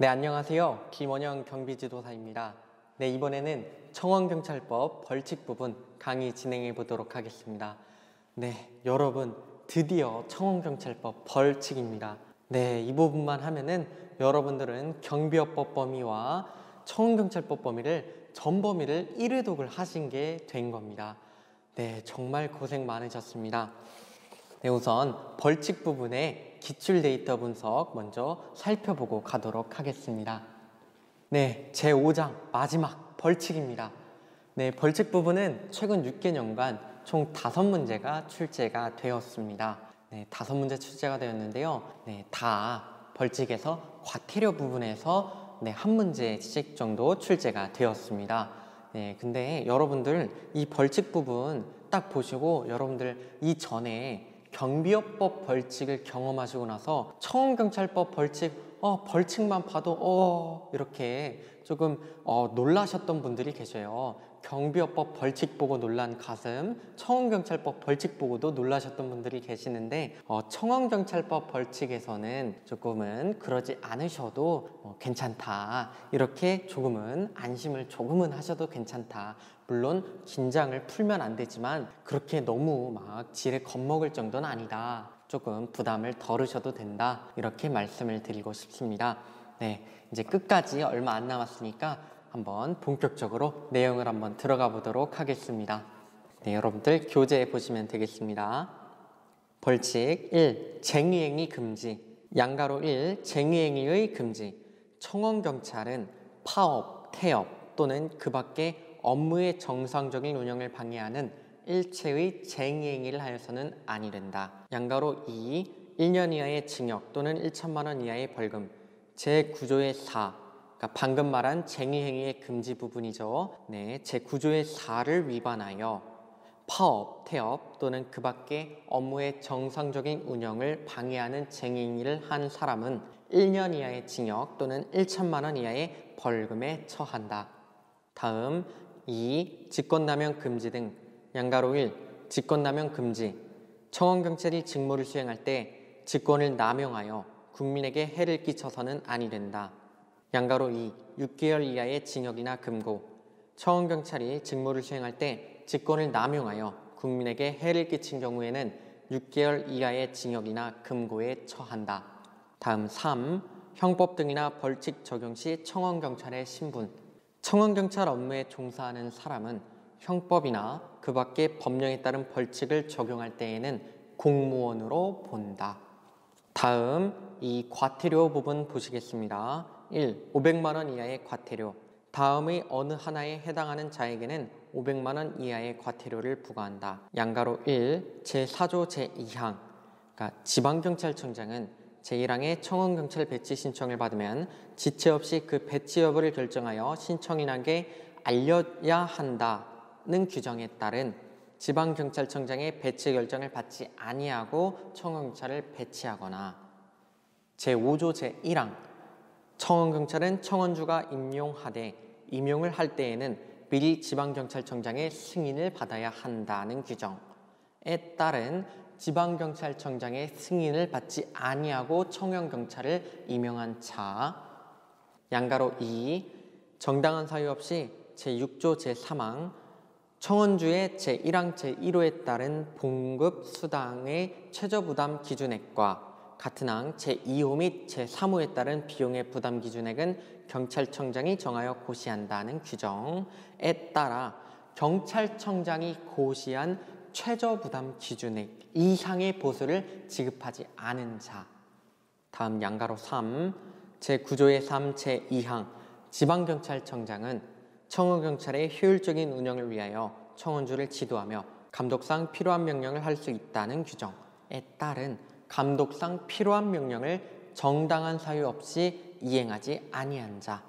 네, 안녕하세요. 김원영 경비지도사입니다. 네, 이번에는 청원경찰법 벌칙 부분 강의 진행해 보도록 하겠습니다. 네, 여러분 드디어 청원경찰법 벌칙입니다. 네, 이 부분만 하면은 여러분들은 경비업법 범위와 청원경찰법 범위를 전 범위를 1회독을 하신 게 된 겁니다. 네, 정말 고생 많으셨습니다. 네, 우선 벌칙 부분의 기출 데이터 분석 먼저 살펴보고 가도록 하겠습니다. 네, 제5장 마지막 벌칙입니다. 네, 벌칙 부분은 최근 6개년간 총 5문제가 출제가 되었습니다. 네, 5문제 출제가 되었는데요. 네, 다 벌칙에서 과태료 부분에서 네, 1문제씩 정도 출제가 되었습니다. 네, 근데 여러분들 이 벌칙 부분 딱 보시고 여러분들 이전에 경비업법 벌칙을 경험하시고 나서 청원경찰법 벌칙만 봐도 이렇게 조금 놀라셨던 분들이 계셔요. 경비업법 벌칙 보고 놀란 가슴, 청원경찰법 벌칙 보고도 놀라셨던 분들이 계시는데 청원경찰법 벌칙에서는 조금은 그러지 않으셔도 괜찮다. 이렇게 조금은 안심을 조금은 하셔도 괜찮다. 물론 긴장을 풀면 안 되지만 그렇게 너무 막 지레 겁먹을 정도는 아니다. 조금 부담을 덜으셔도 된다. 이렇게 말씀을 드리고 싶습니다. 네, 이제 끝까지 얼마 안 남았으니까 한번 본격적으로 내용을 한번 들어가 보도록 하겠습니다. 네, 여러분들 교재에 보시면 되겠습니다. 벌칙 1. 쟁의행위 금지. 양가로 1. 쟁의행위의 금지. 청원경찰은 파업, 태업 또는 그 밖의 업무의 정상적인 운영을 방해하는 일체의 쟁의행위를 하여서는 아니 된다. 양가로 2. 1년 이하의 징역 또는 1천만 원 이하의 벌금. 제9조의 4. 그러니까 방금 말한 쟁의행위의 금지 부분이죠. 네, 제9조의 4를 위반하여 파업, 태업 또는 그 밖의 업무의 정상적인 운영을 방해하는 쟁의행위를 한 사람은 1년 이하의 징역 또는 1천만 원 이하의 벌금에 처한다. 다음 2. 직권남용 금지 등. 양가로 1. 직권남용 금지. 청원경찰이 직무를 수행할 때 직권을 남용하여 국민에게 해를 끼쳐서는 아니 된다. 양가로 2. 6개월 이하의 징역이나 금고. 청원경찰이 직무를 수행할 때 직권을 남용하여 국민에게 해를 끼친 경우에는 6개월 이하의 징역이나 금고에 처한다. 다음 3. 형법 등이나 벌칙 적용 시 청원경찰의 신분. 청원경찰 업무에 종사하는 사람은 형법이나 그 밖의 법령에 따른 벌칙을 적용할 때에는 공무원으로 본다. 다음 이 과태료 부분 보시겠습니다. 1. 500만 원 이하의 과태료. 다음의 어느 하나에 해당하는 자에게는 500만 원 이하의 과태료를 부과한다. 양가로 1. 제4조 제2항. 그러니까 지방경찰청장은 제1항의 청원경찰 배치 신청을 받으면 지체 없이 그 배치 여부를 결정하여 신청인에게 알려야 한다는 규정에 따른 지방경찰청장의 배치 결정을 받지 아니하고 청원경찰을 배치하거나 제5조 제1항 청원경찰은 청원주가 임용하되 임용을 할 때에는 미리 지방경찰청장의 승인을 받아야 한다는 규정에 따른 지방경찰청장의 승인을 받지 아니하고 청원경찰을 임용한 자. 양가로 2. 정당한 사유 없이 제6조 제3항 청원주의 제1항 제1호에 따른 봉급 수당의 최저부담 기준액과 같은 항 제2호 및 제3호에 따른 비용의 부담 기준액은 경찰청장이 정하여 고시한다는 규정에 따라 경찰청장이 고시한 최저부담 기준액 이상의 보수를 지급하지 않은 자. 다음 양가로 3. 제9조의 3 제2항 지방경찰청장은 청원경찰의 효율적인 운영을 위하여 청원주를 지도하며 감독상 필요한 명령을 할 수 있다는 규정에 따른 감독상 필요한 명령을 정당한 사유 없이 이행하지 아니한 자.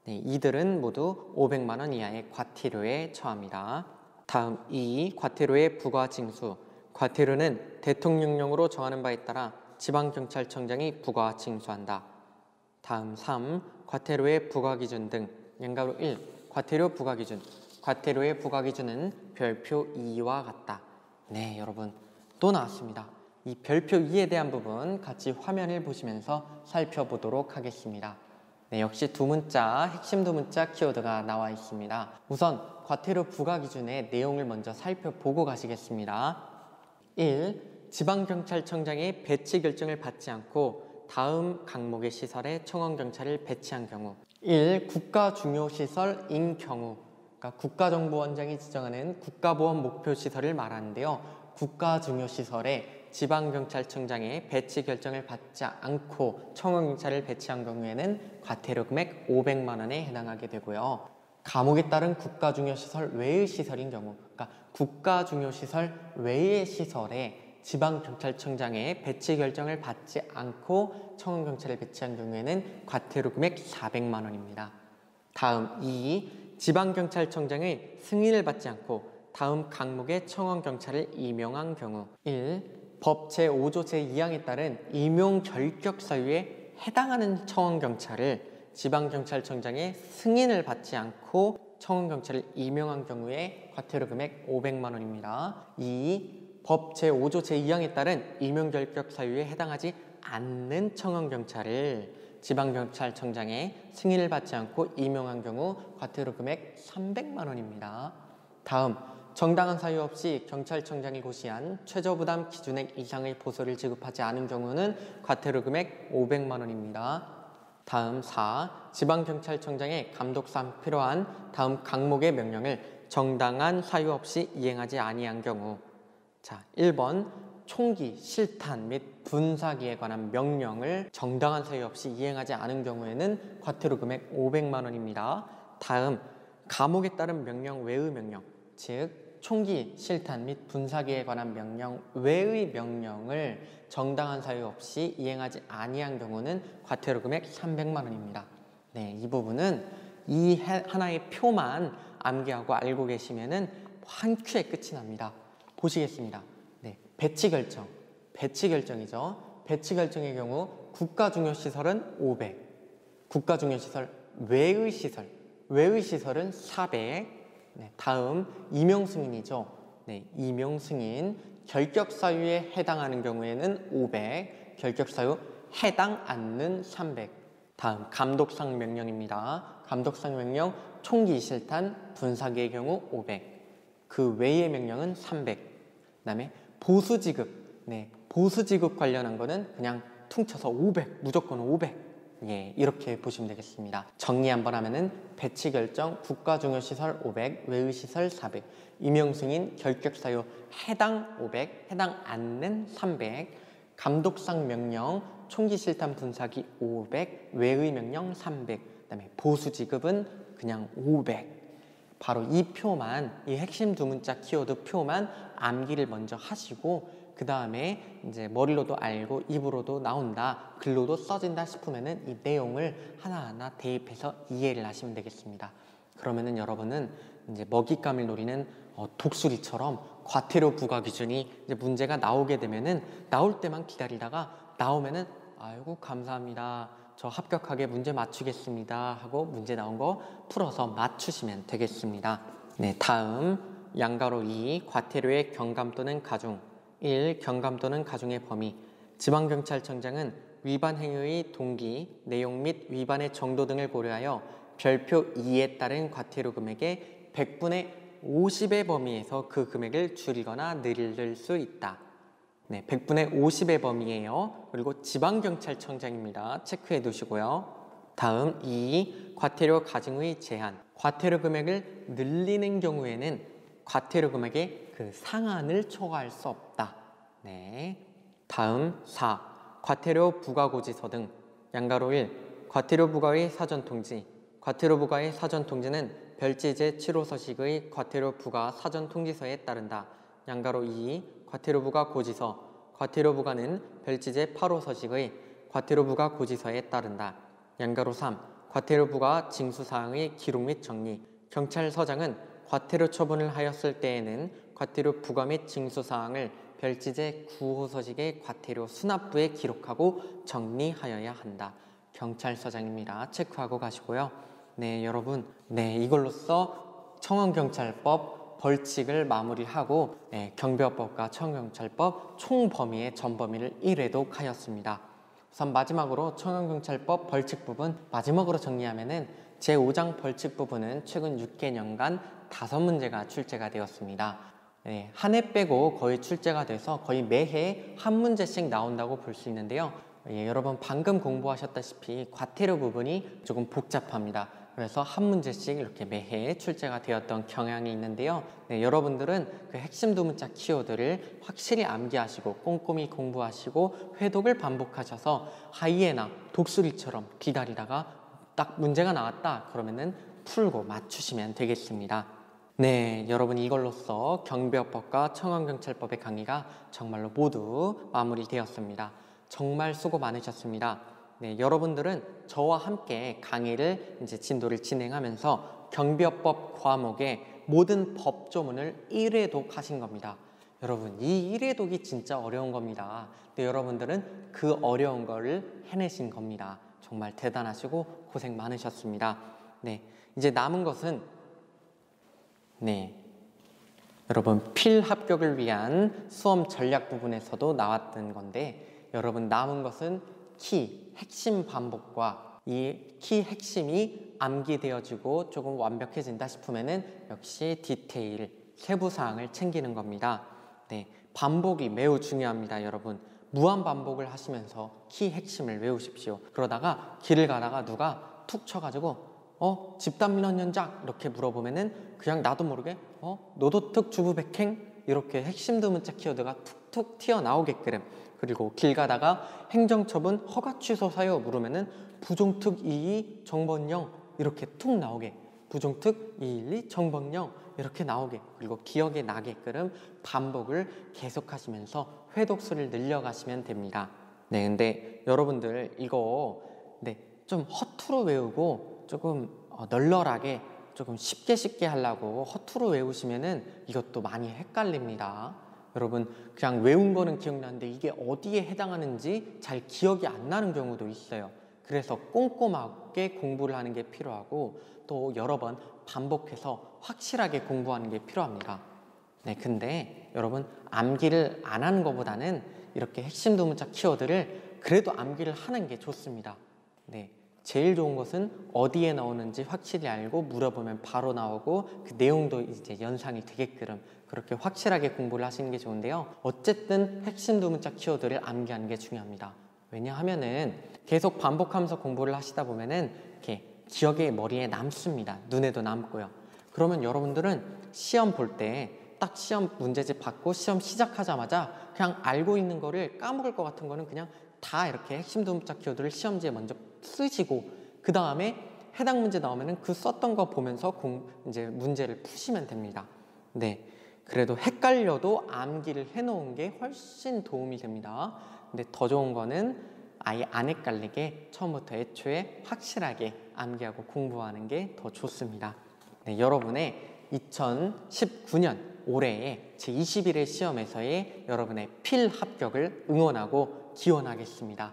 네, 이들은 모두 500만 원 이하의 과태료에 처합니다. 다음 2. 과태료의 부과 징수. 과태료는 대통령령으로 정하는 바에 따라 지방경찰청장이 부과 징수한다. 다음 3. 과태료의 부과 기준 등. 양가로 1. 과태료 부과 기준. 과태료의 부과 기준은 별표 2와 같다. 네, 여러분 또 나왔습니다. 이 별표 2에 대한 부분 같이 화면을 보시면서 살펴보도록 하겠습니다. 네, 역시 두 문자, 핵심 두 문자 키워드가 나와 있습니다. 우선 과태료 부과 기준의 내용을 먼저 살펴보고 가시겠습니다. 1. 지방경찰청장의 배치 결정을 받지 않고 다음 강목의 시설에 청원경찰을 배치한 경우. 1. 국가중요시설인 경우. 그러니까 국가정보원장이 지정하는 국가보안 목표시설을 말하는데요. 국가중요시설에 지방경찰청장의 배치 결정을 받지 않고 청원경찰을 배치한 경우에는 과태료 금액 500만 원에 해당하게 되고요. 감옥에 따른 국가중요시설 외의 시설인 경우, 그러니까 국가중요시설 외의 시설에 지방경찰청장의 배치 결정을 받지 않고 청원경찰을 배치한 경우에는 과태료 금액 400만 원입니다. 다음 2. 지방경찰청장의 승인을 받지 않고 다음 강목의 청원경찰을 임용한 경우. 1. 법 제5조 제2항에 따른 임용 결격 사유에 해당하는 청원경찰을 지방경찰청장의 승인을 받지 않고 청원경찰을 임용한 경우에 과태료 금액 500만 원입니다. 2. 법 제5조 제2항에 따른 임용 결격 사유에 해당하지 않는 청원경찰을 지방경찰청장의 승인을 받지 않고 임용한 경우 과태료 금액 300만 원입니다. 다음, 정당한 사유 없이 경찰청장이 고시한 최저부담 기준액 이상의 보수를 지급하지 않은 경우는 과태료 금액 500만 원입니다. 다음 4. 지방경찰청장의 감독상 필요한 다음 강목의 명령을 정당한 사유 없이 이행하지 아니한 경우. 자, 1번 총기, 실탄 및 분사기에 관한 명령을 정당한 사유 없이 이행하지 않은 경우에는 과태료 금액 500만 원입니다. 다음, 감옥에 따른 명령 외의 명령, 즉 총기, 실탄 및 분사기에 관한 명령 외의 명령을 정당한 사유 없이 이행하지 아니한 경우는 과태료 금액 300만 원입니다. 네, 이 부분은 이 하나의 표만 암기하고 알고 계시면은 한 큐에 끝이 납니다. 보시겠습니다. 네, 배치 결정이죠. 배치 결정의 경우 국가중요시설은 500, 국가중요시설 외의 시설은 400. 네, 다음 임용승인이죠. 네, 임용승인 결격사유에 해당하는 경우에는 500, 결격사유 해당 않는 300. 다음 감독상 명령입니다. 감독상 명령 총기, 실탄, 분사기의 경우 500, 그 외의 명령은 300. 그 다음에 보수지급, 네, 보수지급 관련한 거는 그냥 퉁쳐서 500, 무조건 500. 예, 이렇게 보시면 되겠습니다. 정리 한번 하면은 배치 결정 국가중요시설 500, 외의시설 400, 임용승인 결격사유 해당 500, 해당 않는 300, 감독상 명령 총기 실탄 분사기 500, 외의 명령 300, 그 다음에 보수지급은 그냥 500. 바로 이 표만, 이 핵심 두 문자 키워드 표만 암기를 먼저 하시고 그 다음에 이제 머리로도 알고 입으로도 나온다, 글로도 써진다 싶으면은 이 내용을 하나하나 대입해서 이해를 하시면 되겠습니다. 그러면은 여러분은 이제 먹잇감을 노리는 독수리처럼 과태료 부과 기준이 이제 문제가 나오게 되면은 나올 때만 기다리다가 나오면은 아이고 감사합니다, 저 합격하게 문제 맞추겠습니다 하고 문제 나온 거 풀어서 맞추시면 되겠습니다. 네, 다음 양가로 2. 과태료의 경감 또는 가중. 1. 경감 또는 가중의 범위. 지방경찰청장은 위반 행위의 동기, 내용 및 위반의 정도 등을 고려하여 별표 2에 따른 과태료 금액의 100분의 50의 범위에서 그 금액을 줄이거나 늘릴 수 있다. 네, 100분의 50의 범위예요. 그리고 지방경찰청장입니다. 체크해 두시고요. 다음 2. 과태료 가중의 제한. 과태료 금액을 늘리는 경우에는 과태료 금액의 그 상한을 초과할 수 없다. 네. 다음 4. 과태료 부과 고지서 등. 양가로 1. 과태료 부과의 사전 통지. 과태료 부과의 사전 통지는 별지제 7호 서식의 과태료 부과 사전 통지서에 따른다. 양가로 2. 과태료 부과 고지서. 과태료 부과는 별지제 8호 서식의 과태료 부과 고지서에 따른다. 양가로 3. 과태료 부과 징수사항의 기록 및 정리. 경찰서장은 과태료 처분을 하였을 때에는 과태료 부과 및 징수사항을 별지제 9호 서식의 과태료 수납부에 기록하고 정리하여야 한다. 경찰서장입니다. 체크하고 가시고요. 네, 여러분, 네, 이걸로써 청원경찰법 벌칙을 마무리하고 경비업법과 청원경찰법 총 범위의 전 범위를 1회독하였습니다. 우선 마지막으로 청원경찰법 벌칙 부분 마지막으로 정리하면은 제5장 벌칙 부분은 최근 6개년간 5문제가 출제가 되었습니다. 네, 한 해 빼고 거의 출제가 돼서 거의 매해 한 문제씩 나온다고 볼 수 있는데요. 여러분 방금 공부하셨다시피 과태료 부분이 조금 복잡합니다. 그래서 한 문제씩 이렇게 매해 출제가 되었던 경향이 있는데요. 네, 여러분들은 그 핵심 두 문자 키워드를 확실히 암기하시고 꼼꼼히 공부하시고 회독을 반복하셔서 하이에나 독수리처럼 기다리다가 딱 문제가 나왔다 그러면은 풀고 맞추시면 되겠습니다. 네, 여러분 이걸로써 경비업법과 청원경찰법의 강의가 정말로 모두 마무리되었습니다. 정말 수고 많으셨습니다. 네, 여러분들은 저와 함께 강의를 진도를 진행하면서 경비업법 과목의 모든 법조문을 1회독 하신 겁니다. 여러분 이 1회독이 진짜 어려운 겁니다. 근데 여러분들은 그 어려운 거를 해내신 겁니다. 정말 대단하시고 고생 많으셨습니다. 네, 이제 남은 것은 여러분 필 합격을 위한 수험 전략 부분에서도 나왔던 건데 여러분 남은 것은 키 핵심 반복과 이 키 핵심이 암기되어지고 조금 완벽해진다 싶으면은 역시 디테일 세부 사항을 챙기는 겁니다. 네, 반복이 매우 중요합니다, 여러분. 무한 반복을 하시면서 키 핵심을 외우십시오. 그러다가 길을 가다가 누가 툭 쳐가지고 집단 민원 연장 이렇게 물어보면은 그냥 나도 모르게 노도특 주부백행 이렇게 핵심 두 문자 키워드가 툭툭 튀어나오게끔, 그리고 길 가다가 행정처분 허가 취소 사유 물으면은 부종특 22 정번영 이렇게 툭 나오게, 부종특 212 정번영 이렇게 나오게, 그리고 기억에 나게끔 반복을 계속하시면서 회독수를 늘려가시면 됩니다. 네, 근데 여러분들 이거 좀 허투루 외우고 조금 널널하게 조금 쉽게 하려고 허투루 외우시면은 이것도 많이 헷갈립니다. 여러분 그냥 외운 거는 기억나는데 이게 어디에 해당하는지 잘 기억이 안 나는 경우도 있어요. 그래서 꼼꼼하게 공부를 하는 게 필요하고 또 여러 번 반복해서 확실하게 공부하는 게 필요합니다. 네, 근데 여러분 암기를 안 하는 것보다는 이렇게 핵심 두 문자 키워드를 그래도 암기를 하는 게 좋습니다. 네, 제일 좋은 것은 어디에 나오는지 확실히 알고 물어보면 바로 나오고 그 내용도 이제 연상이 되게끔 그렇게 확실하게 공부를 하시는 게 좋은데요. 어쨌든 핵심 두 문자 키워드를 암기하는 게 중요합니다. 왜냐하면은 계속 반복하면서 공부를 하시다 보면은 이렇게 기억에 머리에 남습니다. 눈에도 남고요. 그러면 여러분들은 시험 볼 때 딱 시험 문제집 받고 시험 시작하자마자 그냥 알고 있는 거를 까먹을 것 같은 거는 그냥 다 이렇게 핵심 두 문자 키워드를 시험지에 먼저 쓰시고 그 다음에 해당 문제 나오면은 그 썼던 거 보면서 이제 문제를 푸시면 됩니다. 네, 그래도 헷갈려도 암기를 해놓은 게 훨씬 도움이 됩니다. 근데 더 좋은 거는 아예 안 헷갈리게 처음부터 애초에 확실하게 암기하고 공부하는 게 더 좋습니다. 네, 여러분의 2019년 올해의 제21회 시험에서의 여러분의 필 합격을 응원하고 기원하겠습니다.